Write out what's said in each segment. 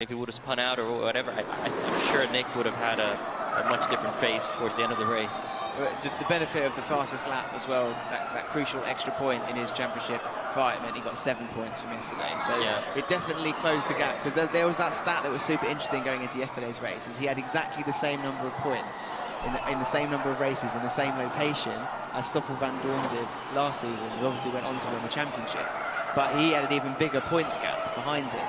if he would have spun out or whatever, I'm sure Nick would have had a much different face towards the end of the race. The benefit of the fastest lap as well, that crucial extra point in his championship fight meant he got 7 points from yesterday. So yeah, it definitely closed the gap, because there was that stat that was super interesting going into yesterday's race, is he had exactly the same number of points in the same number of races in the same location as Stoffel van Dorn did last season, who obviously went on to win the championship. But he had an even bigger points gap behind him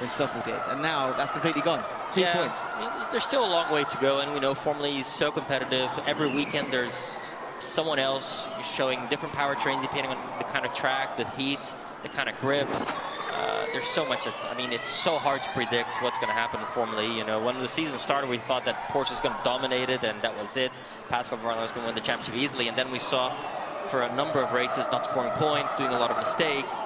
than Stoffel did, and now that's completely gone. 2 points. I mean, there's still a long way to go, and we know Formula E is so competitive. Every weekend there's someone else showing different powertrains depending on the kind of track, the heat, the kind of grip. There's so much. I mean, it's so hard to predict what's going to happen in Formula E. You know, when the season started, we thought that Porsche was going to dominate it, and that was it. Pascal Wehrlein was going to win the championship easily, and then we saw for a number of races not scoring points, doing a lot of mistakes.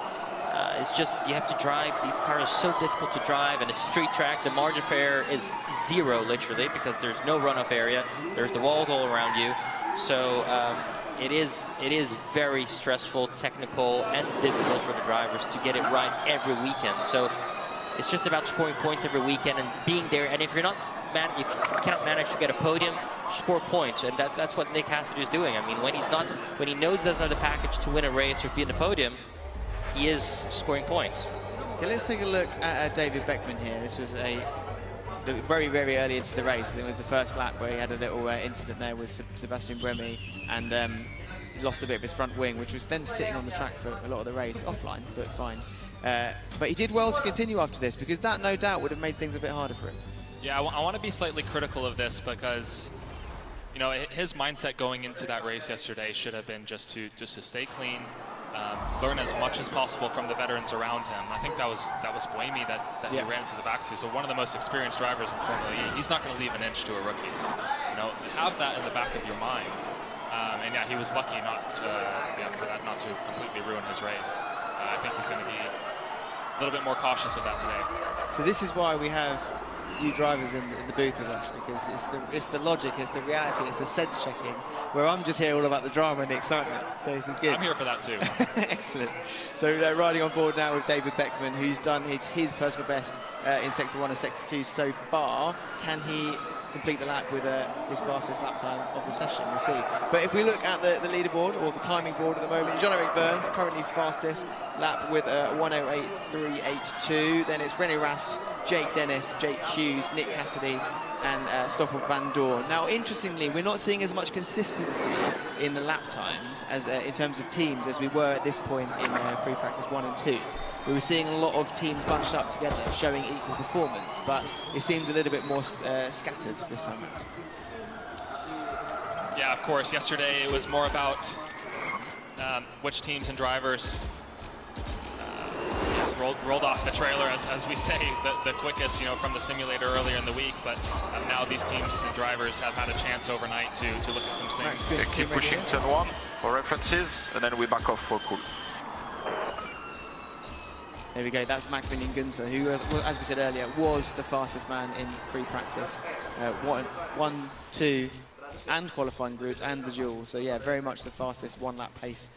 It's just, you have to drive. These cars are so difficult to drive, and it's street track. The margin of error is 0, literally, because there's no runoff area. There's the walls all around you. So it is very stressful, technical, and difficult for the drivers to get it right every weekend. So it's just about scoring points every weekend and being there. And if you're not, if you cannot manage to get a podium, score points, and that's what Nick Cassidy is doing. I mean, when he knows he doesn't have the package to win a race or be in the podium, he is scoring points. Okay, let's take a look at David Beckman here. This was very, very early into the race. It was the first lap where he had a little incident there with Sebastian Bremy, and lost a bit of his front wing, which was then sitting on the track for a lot of the race, offline, but fine. But he did well to continue after this, because that no doubt would have made things a bit harder for him. Yeah, I want to be slightly critical of this, because you know, his mindset going into that race yesterday should have been just to stay clean. Learn as much as possible from the veterans around him. I think that was Buemi that he ran into the back to. So one of the most experienced drivers in Formula E. He's not going to leave an inch to a rookie. You know, have that in the back of your mind. And yeah, he was lucky for that not to completely ruin his race. I think he's going to be a little bit more cautious of that today. So this is why we have you drivers in the booth with us, because it's the logic, it's the reality, it's the sense checking, where I'm just here all about the drama and the excitement. So this is good. I'm here for that too. Excellent. So riding on board now with David Beckman, who's done his personal best in Sector 1 and Sector 2 so far. Can he complete the lap with his fastest lap time of the session? We'll see. But if we look at the leaderboard, or the timing board at the moment, Jean-Eric Byrne currently fastest lap with 1:08.382. Then it's René Rast, Jake Dennis, Jake Hughes, Nick Cassidy, and Stoffel van Dorn. Now, interestingly, we're not seeing as much consistency in the lap times as in terms of teams as we were at this point in free practice 1 and 2. We were seeing a lot of teams bunched up together, showing equal performance, but it seems a little bit more scattered this time around. Yeah, of course. Yesterday it was more about which teams and drivers rolled off the trailer, as we say, the quickest, you know, from the simulator earlier in the week. But now these teams and drivers have had a chance overnight to look at some things. Keep pushing turn 1 for references, and then we back off for cool. There we go, that's Max Gunther, who, as we said earlier, was the fastest man in free practice. 1, 2, and qualifying groups, and the duels. So yeah, very much the fastest one-lap pace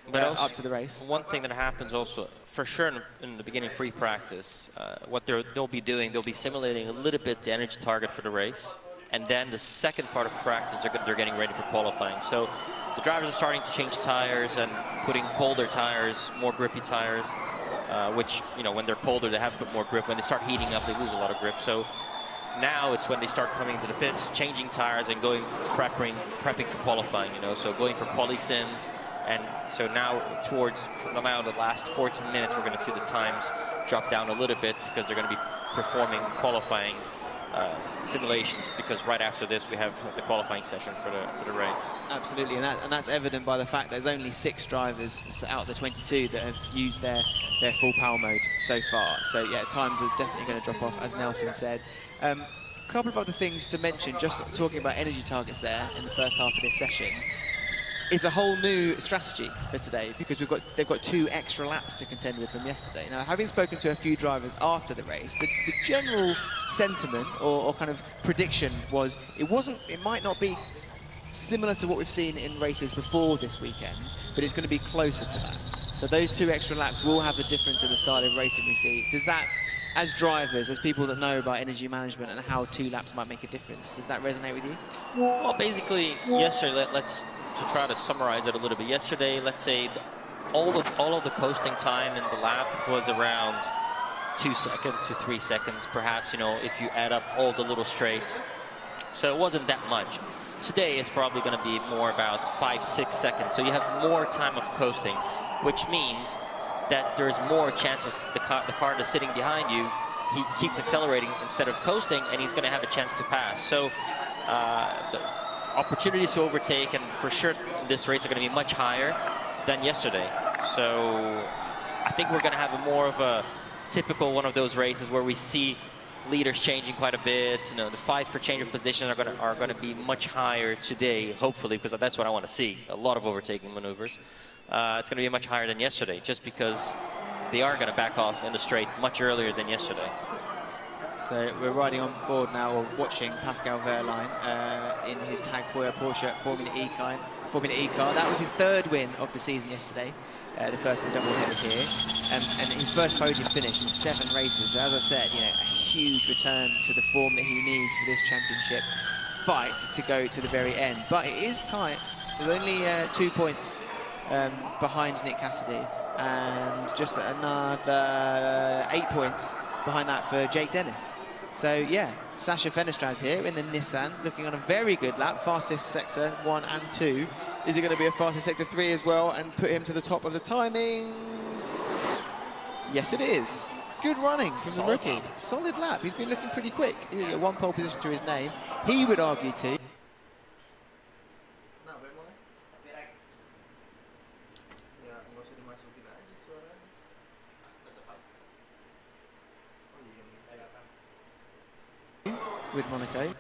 But also, up to the race. One thing that happens also, for sure in the beginning free practice, what they'll be doing, they'll be simulating a little bit the energy target for the race. And then the second part of practice, they're getting ready for qualifying. So the drivers are starting to change tires and putting colder tires, more grippy tires. Which, you know, when they're colder, they have a bit more grip. When they start heating up, they lose a lot of grip. So now it's when they start coming to the pits, changing tires and prepping for qualifying, you know, so going for quali sims. And so now from now the last 14 minutes, we're going to see the times drop down a little bit, because they're going to be performing qualifying simulations, because right after this we have the qualifying session for the race. Absolutely, and that's evident by the fact there's only 6 drivers out of the 22 that have used their full power mode so far. So yeah, times are definitely going to drop off, as Nelson said. A couple of other things to mention, just talking about energy targets there in the first half of this session, is a whole new strategy for today, because they've got 2 extra laps to contend with from yesterday. Now, having spoken to a few drivers after the race, the general sentiment or kind of prediction was it might not be similar to what we've seen in races before this weekend, but it's going to be closer to that. So those 2 extra laps will have a difference in the style of racing we see. Does that as drivers, as people that know about energy management and how 2 laps might make a difference. Does that resonate with you? Well, basically, yesterday, let's to try to summarize it a little bit. Yesterday, let's say all of the coasting time in the lap was around 2 seconds to 3 seconds, perhaps, you know, if you add up all the little straights. So it wasn't that much. Today is probably going to be more about 5, 6 seconds. So you have more time of coasting, which means that there's more chances the car that's sitting behind you, he keeps accelerating instead of coasting, and he's going to have a chance to pass. So the opportunities to overtake, and for sure this race, are going to be much higher than yesterday. So I think we're going to have a more of a typical one of those races where we see leaders changing quite a bit. You know, the fight for change of position are going to be much higher today, hopefully, because that's what I want to see. A lot of overtaking maneuvers. It's going to be much higher than yesterday, just because they are going to back off in the straight much earlier than yesterday. So we're riding on board now, or watching Pascal Wehrlein in his Tag Heuer Porsche Formula E car. That was his 3rd win of the season yesterday, the first in the doubleheader here, and his first podium finish in 7 races. So as I said, you know, a huge return to the form that he needs for this championship fight to go to the very end. But it is tight. There's only 2 points behind Nick Cassidy, and just another 8 points behind that for Jake Dennis. So yeah, Sasha Fenestraz here in the Nissan, looking on a very good lap, fastest sector 1 and 2. Is it going to be a fastest sector 3 as well and put him to the top of the timings? Yes, it is. Good running from the rookie. Solid lap. He's been looking pretty quick. He's got 1 pole position to his name. He would argue too. With Monaco.